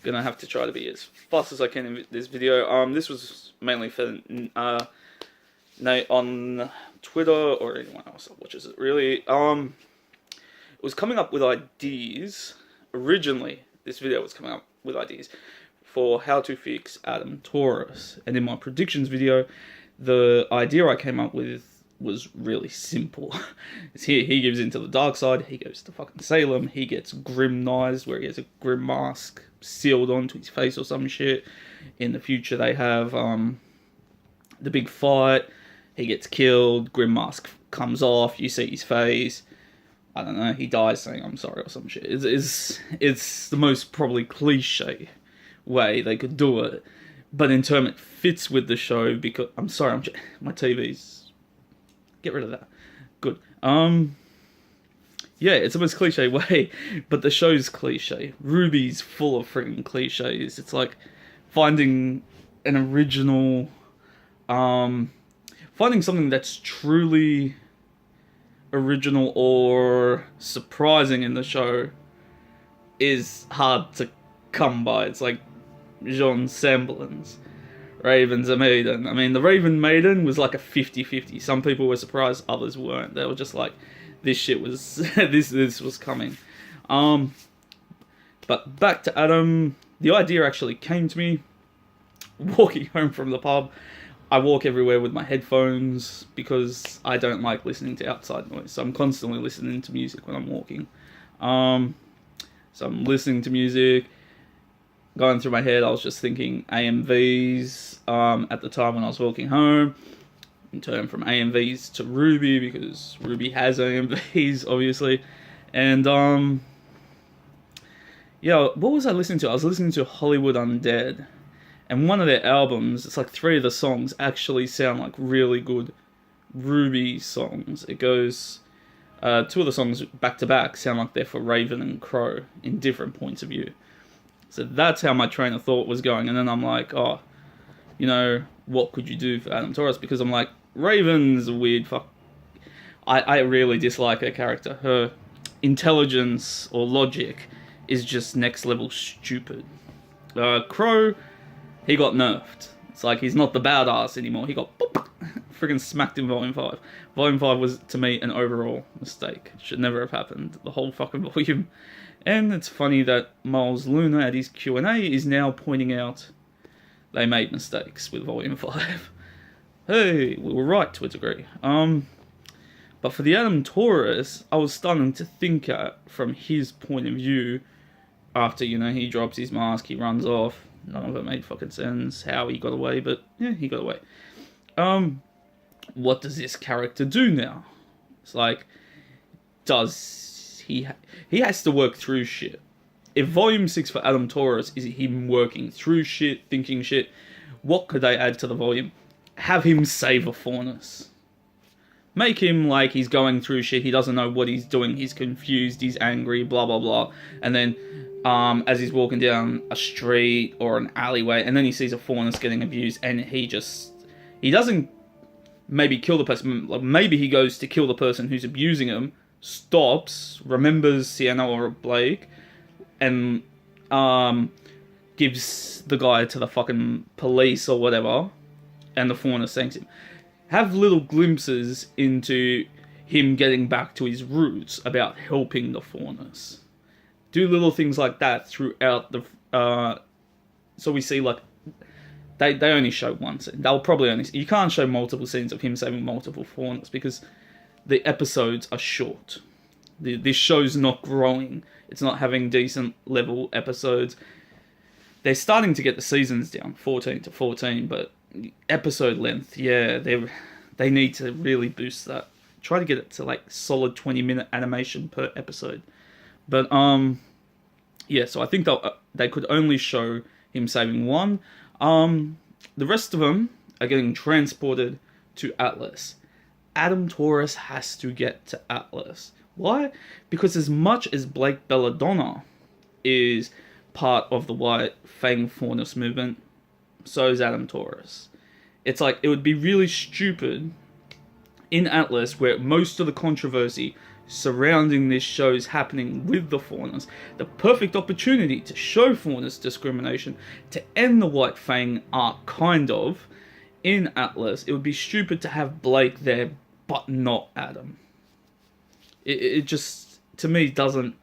gonna have to try to be as fast as I can in this video. This was mainly for Nate on Twitter or anyone else that watches it. Really, it was coming up with ideas. Originally, this video was coming up with ideas for how to fix Adam Taurus, and in my predictions video, the idea I came up with was really simple. He gives into the dark side, he goes to fucking Salem, he gets grim-nized, where he has a grim mask sealed onto his face or some shit. In the future they have the big fight, he gets killed, grim mask comes off, you see his face, I don't know, he dies saying I'm sorry or some shit. It's the most probably cliche way they could do it, but in turn it fits with the show because, I'm sorry, my TV's... Get rid of that. Good. Yeah, it's the most cliche way, but the show's cliche. Rwby's full of friggin' cliches. It's like finding an original, finding something that's truly original or surprising in the show is hard to come by. It's like Jean Semblance. Raven's a maiden. I mean, the Raven Maiden was like a 50-50. Some people were surprised, others weren't. They were just like, this shit was, this was coming. But back to Adam. The idea actually came to me walking home from the pub. I walk everywhere with my headphones because I don't like listening to outside noise. So I'm constantly listening to music when I'm walking. So I'm listening to music. Going through my head, I was just thinking AMVs at the time when I was walking home. In turn from AMVs to Rwby, because Rwby has AMVs, obviously. And, yeah, what was I listening to? I was listening to Hollywood Undead. And one of their albums, it's like 3 of the songs actually sound like really good Rwby songs. It goes... 2 of the songs back-to-back sound like they're for Raven and Crow in different points of view. So that's how my train of thought was going. And then I'm like, oh, you know, what could you do for Adam Taurus? Because I'm like, Raven's a weird fuck. I really dislike her character. Her intelligence or logic is just next level stupid. Crow, he got nerfed. It's like he's not the badass anymore. He got friggin' smacked in Volume 5. Volume 5 was, to me, an overall mistake. Should never have happened. The whole fucking volume. And it's funny that Miles Luna at his Q&A is now pointing out they made mistakes with Volume 5. Hey, we were right to a degree. But for the Adam Taurus, I was starting to think from his point of view after, you know, he drops his mask, he runs off. None of it made fucking sense how he got away, but yeah, he got away. What does this character do now? It's like, he has to work through shit. If Volume 6 for Adam Taurus is him working through shit, thinking shit, what could they add to the volume? Have him save a Faunus. Make him like he's going through shit, he doesn't know what he's doing, he's confused, he's angry, blah blah blah. And then as he's walking down a street or an alleyway, and then he sees a Faunus getting abused, and he doesn't maybe kill the person, like maybe he goes to kill the person who's abusing him, stops, remembers Sienna or Blake, and gives the guy to the fucking police or whatever, and the Faunus thanks him. Have little glimpses into him getting back to his roots about helping the Faunus. Do little things like that throughout the... so we see, like... They only show one scene. They'll probably only... You can't show multiple scenes of him saving multiple Faunus, because the episodes are short. This show's not growing. It's not having decent level episodes. They're starting to get the seasons down, 14 to 14, but episode length, yeah, they need to really boost that. Try to get it to like solid 20-minute animation per episode. But yeah, so I think they could only show him saving one. The rest of them are getting transported to Atlas. Adam Taurus has to get to Atlas. Why? Because as much as Blake Belladonna is part of the White Fang Faunus movement, so is Adam Taurus. It's like, it would be really stupid in Atlas, where most of the controversy surrounding this show is happening with the Faunus. The perfect opportunity to show Faunus discrimination, to end the White Fang arc, kind of, in Atlas. It would be stupid to have Blake there, but not Adam. It just, to me, doesn't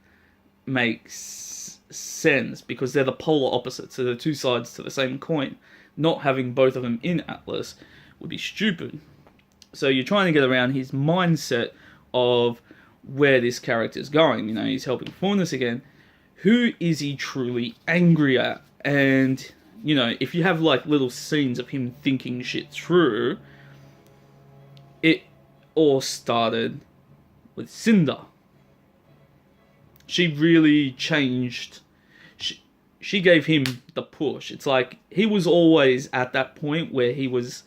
make sense, because they're the polar opposites. So they're two sides to the same coin. Not having both of them in Atlas would be stupid. So you're trying to get around his mindset of where this character's going. You know, he's helping Faunus again. Who is he truly angry at? And, you know, if you have like little scenes of him thinking shit through, it all started with Cinder. She really changed. She gave him the push. It's like he was always at that point where he was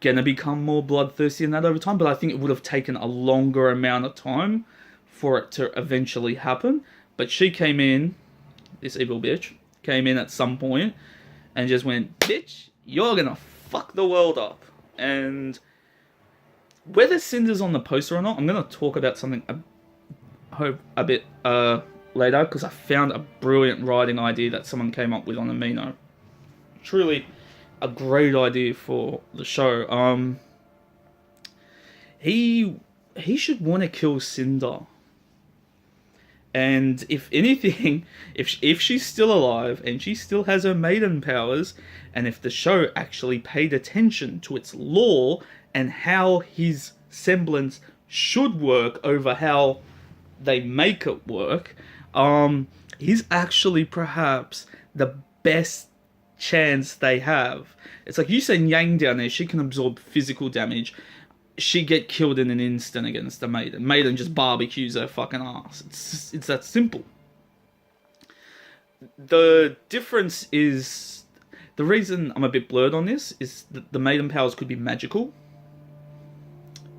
gonna become more bloodthirsty and that over time, but I think it would have taken a longer amount of time for it to eventually happen. But she came in, this evil bitch, came in at some point and just went, bitch, you're gonna fuck the world up. And whether Cinder's on the poster or not, I'm gonna talk about something a bit later, because I found a brilliant writing idea that someone came up with on Amino. Truly a great idea for the show. He should want to kill Cinder. And if anything, if she's still alive and she still has her maiden powers, and if the show actually paid attention to its lore and how his semblance should work over how they make it work, he's actually perhaps the best chance they have. It's like you said, Yang down there, she can absorb physical damage. She get killed in an instant against the Maiden. Maiden just barbecues her fucking ass. It's that simple. The difference is, the reason I'm a bit blurred on this is that the Maiden powers could be magical.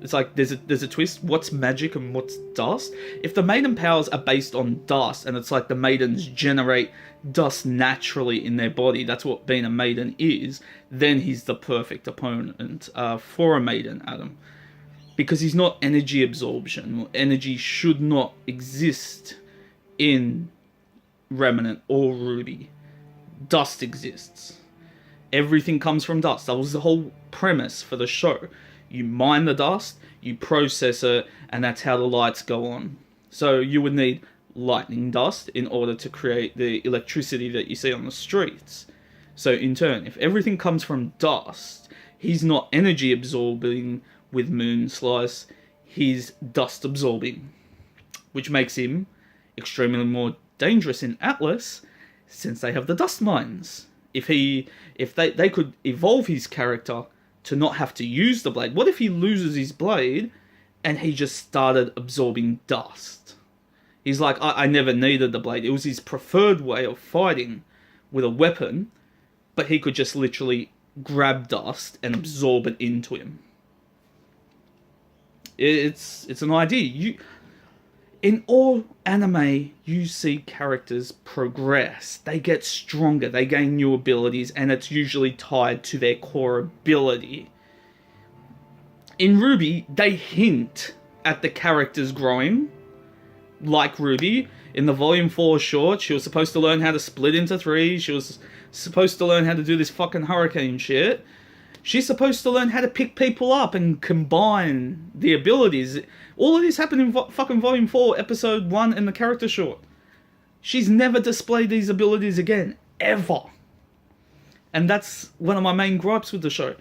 It's like there's a twist. What's magic and what's dust? If the Maiden powers are based on dust, and it's like the Maidens generate dust naturally in their body, that's what being a Maiden is, then he's the perfect opponent for a Maiden, Adam. Because he's not energy absorption. Energy should not exist in Remnant or Rwby. Dust exists. Everything comes from dust. That was the whole premise for the show. You mine the dust, you process it, and that's how the lights go on. So you would need lightning dust in order to create the electricity that you see on the streets. So in turn, if everything comes from dust, he's not energy absorbing with Moon Slice, he's dust absorbing. Which makes him extremely more dangerous in Atlas, since they have the dust mines. If they could evolve his character to not have to use the blade. What if he loses his blade and he just started absorbing dust? He's like, I never needed the blade. It was his preferred way of fighting with a weapon, but he could just literally grab dust and absorb it into him. It's an idea. In all anime, you see characters progress. They get stronger, they gain new abilities, and it's usually tied to their core ability. In Rwby, they hint at the characters growing, like Rwby. In the Volume 4 short, she was supposed to learn how to split into three, she was supposed to learn how to do this fucking hurricane shit. She's supposed to learn how to pick people up and combine the abilities. All of this happened in fucking Volume 4, Episode 1 in the character short. She's never displayed these abilities again. Ever. And that's one of my main gripes with the show.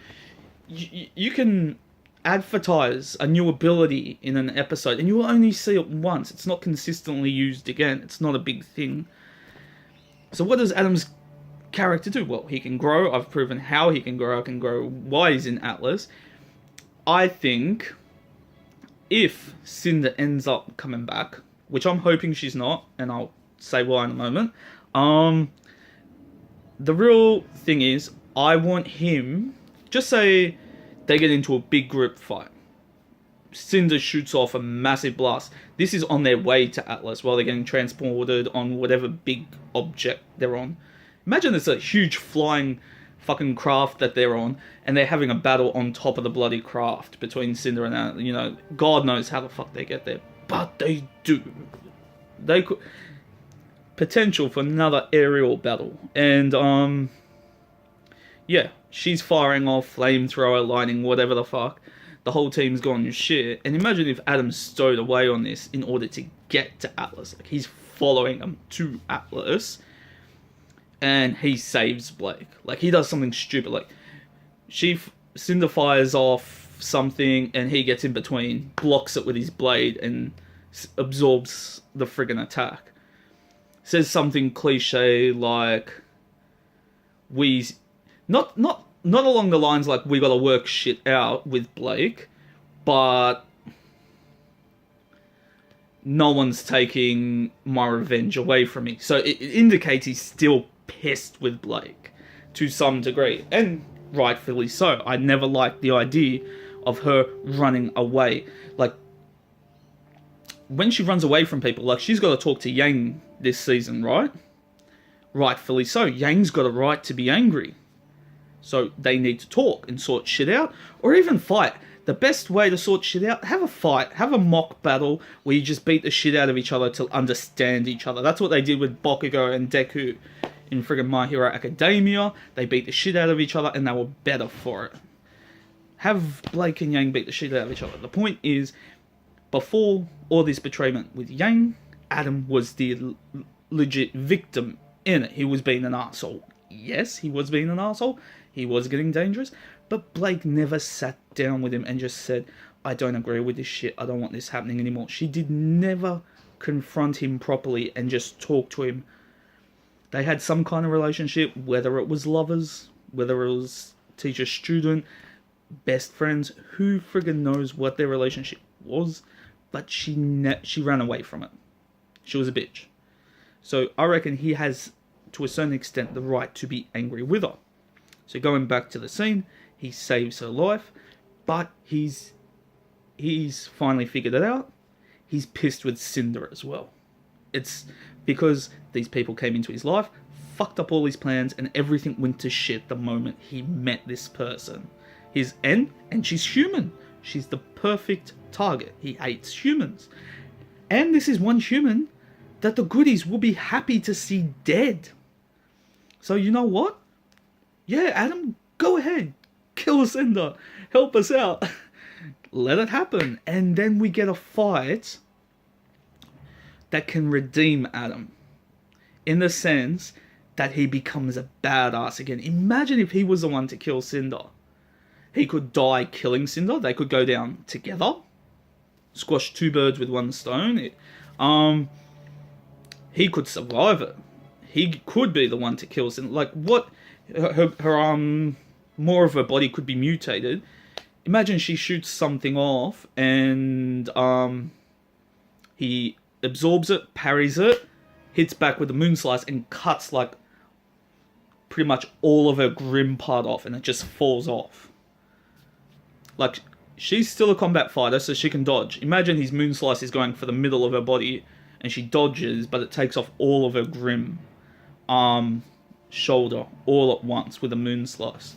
You can advertise a new ability in an episode, and you will only see it once. It's not consistently used again. It's not a big thing. So what does Adam's character do? Well, he can grow. I've proven how he can grow. I can grow why he's in Atlas. I think if Cinder ends up coming back, which I'm hoping she's not, and I'll say why in a moment, the real thing is, I want him, just say they get into a big group fight. Cinder shoots off a massive blast. This is on their way to Atlas while they're getting transported on whatever big object they're on. Imagine it's a huge flying fucking craft that they're on, and they're having a battle on top of the bloody craft between Cinder and, God knows how the fuck they get there. but they do. They could potential for another aerial battle, and yeah, she's firing off flamethrower, lightning, whatever the fuck. The whole team's gone to shit. And imagine if Adam stowed away on this in order to get to Atlas. Like, he's following them to Atlas, and he saves Blake. Like, he does something stupid. Like, Cinder fires off something, and he gets in between, blocks it with his blade, and absorbs the friggin' attack. Says something cliche like, not along the lines like, we gotta work shit out with Blake, but no one's taking my revenge away from me. So it indicates he's still pissed with Blake to some degree, and rightfully so. I never liked the idea of her running away. Like, when she runs away from people, like, she's got to talk to Yang this season, right? Rightfully so. Yang's got a right to be angry. So they need to talk and sort shit out, or even fight. The best way to sort shit out, have a fight, have a mock battle where you just beat the shit out of each other to understand each other. That's what they did with Bakugo and Deku in friggin' My Hero Academia. They beat the shit out of each other and they were better for it. Have Blake and Yang beat the shit out of each other. The point is, before all this betrayment with Yang, Adam was the legit victim in it. He was being an arsehole. Yes, he was being an arsehole. He was getting dangerous. But Blake never sat down with him and just said, I don't agree with this shit. I don't want this happening anymore. She did never confront him properly and just talk to him. They had some kind of relationship, whether it was lovers, whether it was teacher-student, best friends, who friggin' knows what their relationship was, but she ran away from it. She was a bitch. So I reckon he has, to a certain extent, the right to be angry with her. So going back to the scene, he saves her life, but he's finally figured it out. He's pissed with Cinder as well. It's because these people came into his life, fucked up all his plans, and everything went to shit the moment he met this person. And she's human. She's the perfect target. He hates humans. And this is one human that the goodies will be happy to see dead. So you know what? Yeah, Adam, go ahead. Kill Cinder. Help us out. Let it happen. And then we get a fight that can redeem Adam. In the sense that he becomes a badass again. Imagine if he was the one to kill Cinder. He could die killing Cinder. They could go down together. Squash two birds with one stone. He could survive it. He could be the one to kill Cinder. Like, what? Her more of her body could be mutated. Imagine she shoots something off and he absorbs it, parries it, hits back with the moon slice and cuts like pretty much all of her grim part off, and it just falls off. Like, she's still a combat fighter, so she can dodge. Imagine his moon slice is going for the middle of her body and she dodges, but it takes off all of her grim arm, shoulder, all at once with a moon slice.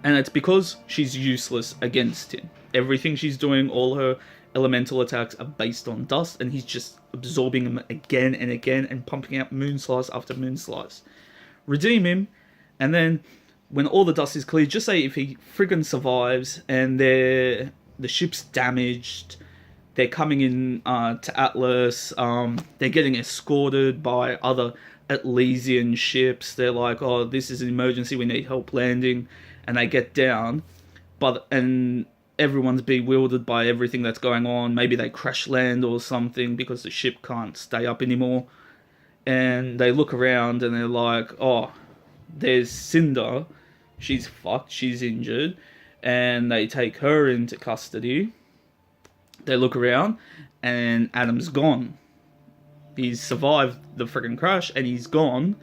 And it's because she's useless against him. Everything she's doing, all her elemental attacks are based on dust, and he's just absorbing them again and again and pumping out moon slice after moon slice. Redeem him, and then when all the dust is cleared, just say if he friggin' survives and the ship's damaged, they're coming in to Atlas, they're getting escorted by other Atlesian ships. They're like, oh, this is an emergency, we need help landing. And they get down, and everyone's bewildered by everything that's going on. Maybe they crash land or something because the ship can't stay up anymore. And they look around and they're like, oh, there's Cinder. She's fucked, she's injured. And they take her into custody. They look around and Adam's gone. He's survived the freaking crash and he's gone.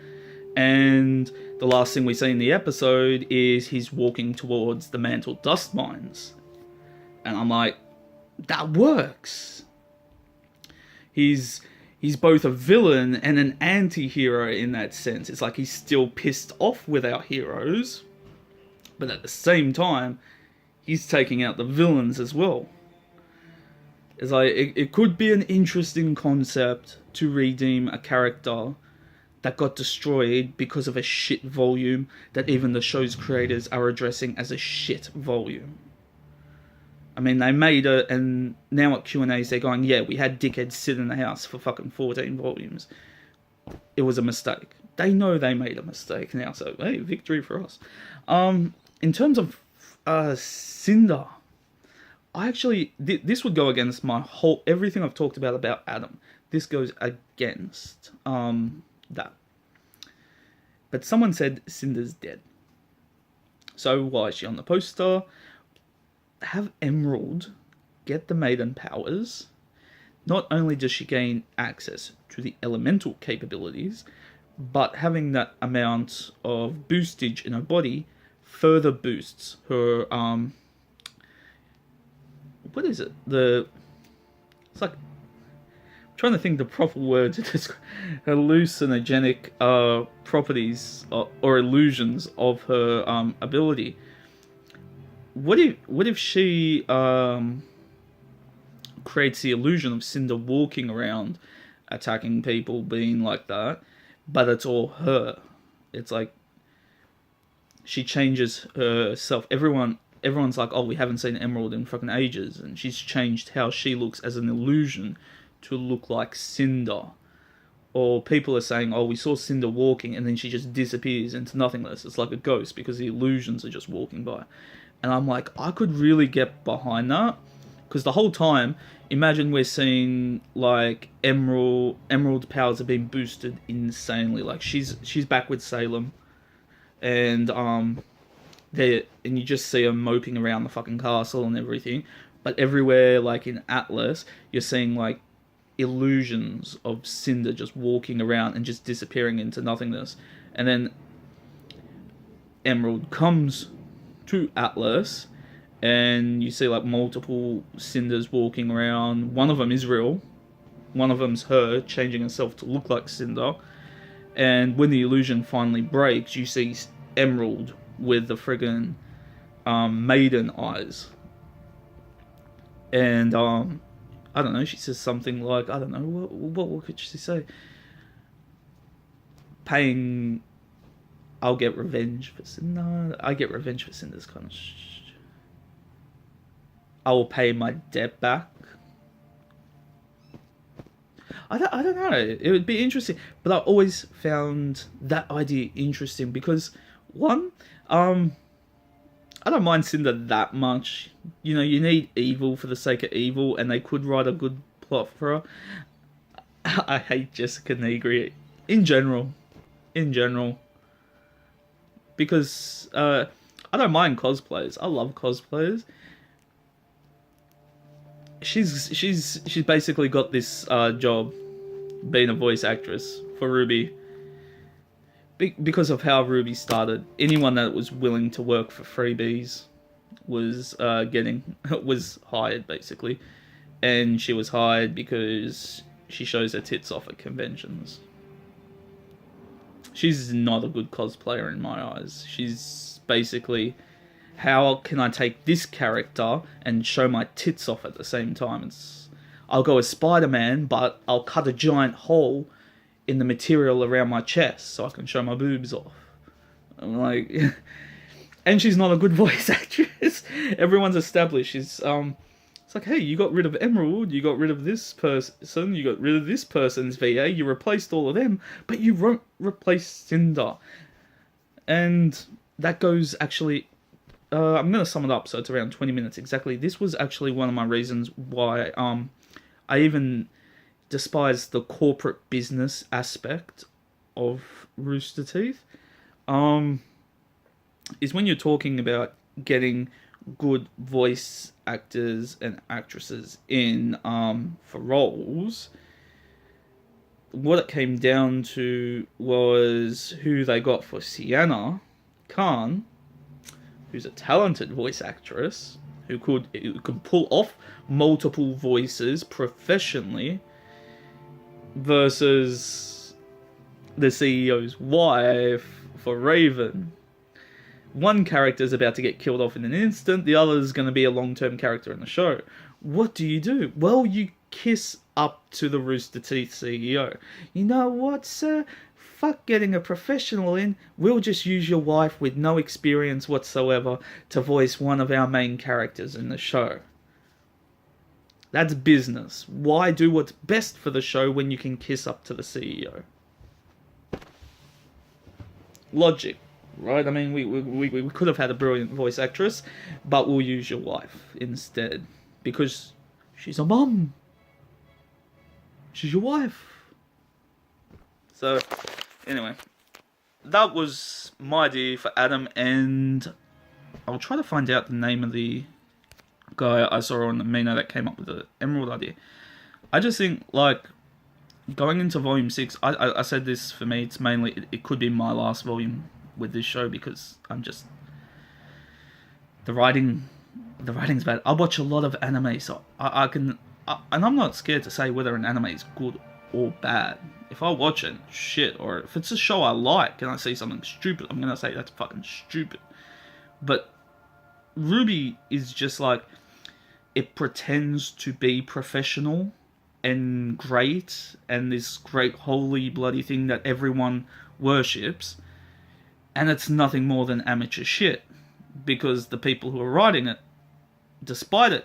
And the last thing we see in the episode is he's walking towards the Mantle Dust Mines. And I'm like, that works. He's both a villain and an anti-hero in that sense. It's like he's still pissed off with our heroes, but at the same time, he's taking out the villains as well. It's like, it could be an interesting concept to redeem a character that got destroyed because of a shit volume that even the show's creators are addressing as a shit volume. I mean, they made it, and now at Q&As they're going, yeah, we had dickheads sit in the house for fucking 14 volumes. It was a mistake. They know they made a mistake now, so hey, victory for us. In terms of Cinder, I actually, this would go against my whole, everything I've talked about Adam. This goes against that. But someone said Cinder's dead. So why is she on the poster? Have Emerald get the maiden powers. Not only does she gain access to the elemental capabilities, but having that amount of boostage in her body further boosts her, what is it? It's like, I'm trying to think the proper word to describe hallucinogenic properties or illusions of her ability. What if she creates the illusion of Cinder walking around, attacking people, being like that, but it's all her. It's like she changes herself. Everyone's like, oh, we haven't seen Emerald in fucking ages, and she's changed how she looks as an illusion to look like Cinder. Or people are saying, oh, we saw Cinder walking, and then she just disappears into nothingness. It's like a ghost because the illusions are just walking by. And I'm like, I could really get behind that. Because the whole time, imagine we're seeing, like, Emerald's powers have been boosted insanely. Like, she's back with Salem. And, and you just see her moping around the fucking castle and everything. But everywhere, like, in Atlas, you're seeing, like, illusions of Cinder just walking around and just disappearing into nothingness. And then Emerald comes to Atlas, and you see like multiple Cinders walking around. One of them is real, one of them's her changing herself to look like Cinder. And when the illusion finally breaks, you see Emerald with the friggin' maiden eyes. And I don't know, she says something like, I don't know, what could she say? I'll get revenge for Cinder. No, I get revenge for Cinder's kind of I will pay my debt back. I don't know. It would be interesting. But I always found that idea interesting because, one, I don't mind Cinder that much. You know, you need evil for the sake of evil, and they could write a good plot for her. I hate Jessica Negri in general. Because I don't mind cosplayers. I love cosplayers. She's basically got this job being a voice actress for Rwby. Because of how Rwby started, anyone that was willing to work for freebies was was hired basically, and she was hired because she shows her tits off at conventions. She's not a good cosplayer in my eyes. She's basically, how can I take this character and show my tits off at the same time? I'll go as Spider-Man, but I'll cut a giant hole in the material around my chest so I can show my boobs off. I'm like, and she's not a good voice actress. Everyone's established. She's it's like, hey, you got rid of Emerald, you got rid of this person, you got rid of this person's VA, you replaced all of them, but you won't replace Cinder. And that goes actually, I'm going to sum it up so it's around 20 minutes exactly. This was actually one of my reasons why I even despise the corporate business aspect of Rooster Teeth. Is when you're talking about getting good voice actors and actresses in for roles, what it came down to was who they got for Sienna Khan, who's a talented voice actress who could pull off multiple voices professionally, versus the CEO's wife for Raven. One character's about to get killed off in an instant, the other is going to be a long-term character in the show. what do? Well, you kiss up to the Rooster Teeth CEO. You know what, sir? Fuck getting a professional in. We'll just use your wife with no experience whatsoever to voice one of our main characters in the show. That's business. Why do what's best for the show when you can kiss up to the CEO? Logic, right? I mean, we could have had a brilliant voice actress, but we'll use your wife instead. Because she's a mum. She's your wife. So, anyway. That was my idea for Adam, and I'll try to find out the name of the guy I saw on the Mino that came up with the Emerald idea. I just think, like, going into Volume 6, I said this for me, it's mainly, it could be my last volume with this show, because I'm just, the writing's bad. I watch a lot of anime, so I can, and I'm not scared to say whether an anime is good or bad. If I watch it, shit, or if it's a show I like and I see something stupid, I'm gonna say that's fucking stupid. But Rwby is just like, it pretends to be professional and great, and this great holy bloody thing that everyone worships, and it's nothing more than amateur shit, because the people who are writing it, despite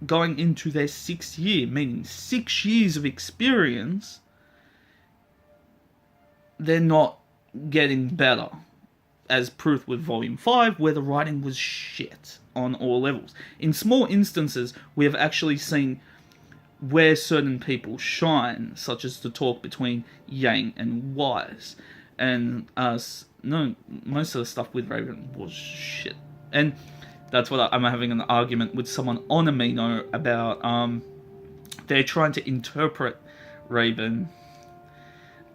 going into their 6th year, meaning 6 years of experience, they're not getting better, as proof with Volume 5, where the writing was shit on all levels. In small instances, we have actually seen where certain people shine, such as the talk between Yang and Wise, and most of the stuff with Raven was shit. And that's what I'm having an argument with someone on Amino about. They're trying to interpret Raven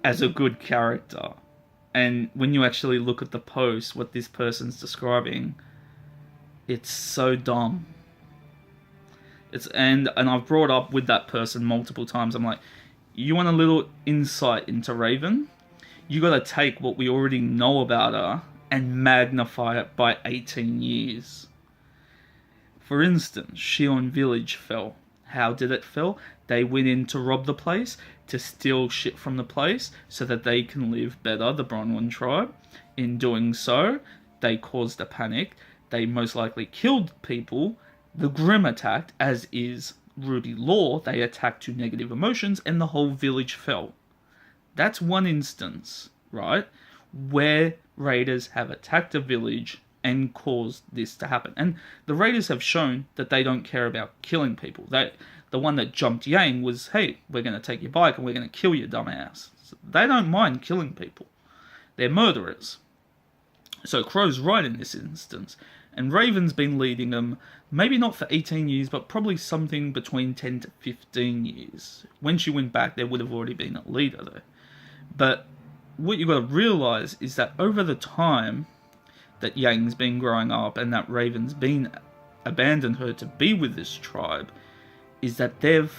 as a good character, and when you actually look at the post, what this person's describing, it's so dumb. And I've brought up with that person multiple times, I'm like, you want a little insight into Raven? You gotta take what we already know about her and magnify it by 18 years. For instance, Shion Village fell. How did it fall? They went in to rob the place, to steal shit from the place, so that they can live better, the Bronwyn tribe. In doing so, they caused a panic. They most likely killed people. The Grimm attacked, as is Rwby law. They attacked to negative emotions, and the whole village fell. That's one instance, right, where raiders have attacked a village and caused this to happen. And the raiders have shown that they don't care about killing people. The one that jumped Yang was, hey, we're going to take your bike and we're going to kill you, dumbass. So they don't mind killing people. They're murderers. So Crow's right in this instance. And Raven's been leading them, maybe not for 18 years, but probably something between 10 to 15 years. When she went back, there would have already been a leader, though. But what you've got to realise is that over the time that Yang's been growing up and that Raven's been abandoned her to be with this tribe, is that they've,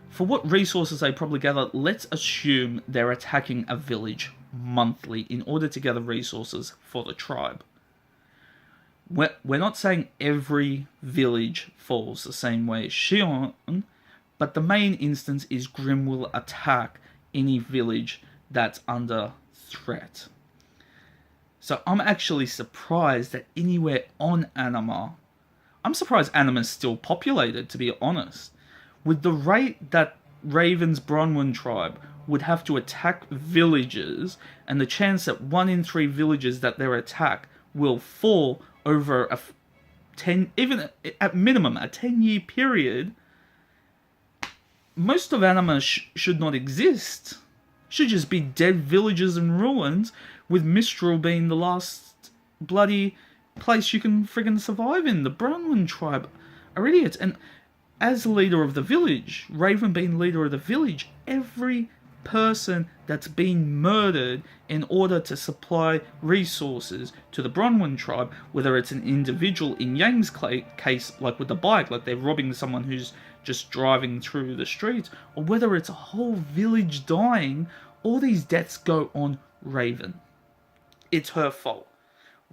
for what resources they probably gather, let's assume they're attacking a village monthly in order to gather resources for the tribe. We're not saying every village falls the same way as Shion, but the main instance is Grimm will attack any village that's under threat. So I'm actually surprised that anywhere on Anima, I'm surprised Anima's still populated, to be honest. With the rate that Raven's Bronwyn tribe would have to attack villages, and the chance that 1 in 3 villages that they attack will fall over a 10, even at minimum, a 10-year period, most of Anima should not exist. Should just be dead villages and ruins, with Mistral being the last bloody place you can friggin' survive in. The Bronwyn tribe are idiots. And as leader of the village, Raven being leader of the village, every person that's been murdered in order to supply resources to the Bronwyn tribe, whether it's an individual in Yang's case, like with the bike, like they're robbing someone who's just driving through the streets, or whether it's a whole village dying, all these deaths go on Raven. It's her fault.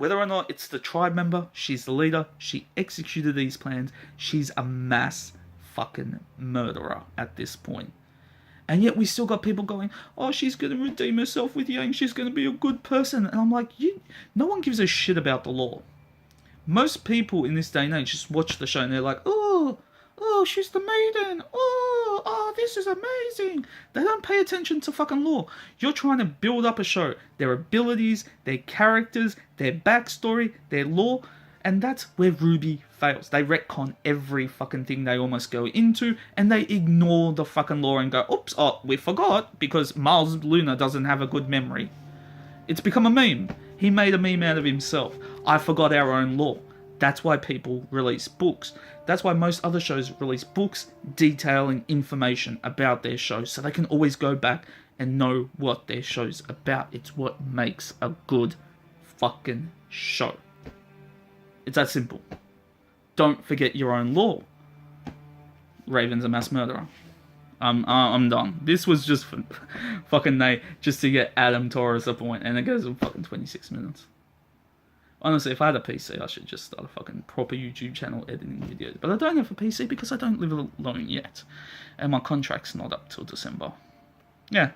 Whether or not it's the tribe member, she's the leader, she executed these plans, she's a mass fucking murderer at this point. And yet we still got people going, oh, she's going to redeem herself with Yang, she's going to be a good person. And I'm like, no one gives a shit about the law. Most people in this day and age just watch the show and they're like, oh, she's the maiden. Oh, this is amazing. They don't pay attention to fucking law. You're trying to build up a show. Their abilities, their characters, their backstory, their lore. And that's where Rwby fails. They retcon every fucking thing they almost go into, and they ignore the fucking lore and go, oops, we forgot, because Miles Luna doesn't have a good memory. It's become a meme. He made a meme out of himself. I forgot our own lore. That's why people release books. That's why most other shows release books detailing information about their show, so they can always go back and know what their show's about. It's what makes a good fucking show. It's that simple. Don't forget your own lore. Raven's a mass murderer. I'm done. This was just for fucking Nate, just to get Adam Taurus a point, and it goes in fucking 26 minutes. Honestly, if I had a PC, I should just start a fucking proper YouTube channel editing videos. But I don't have a PC because I don't live alone yet. And my contract's not up till December. Yeah,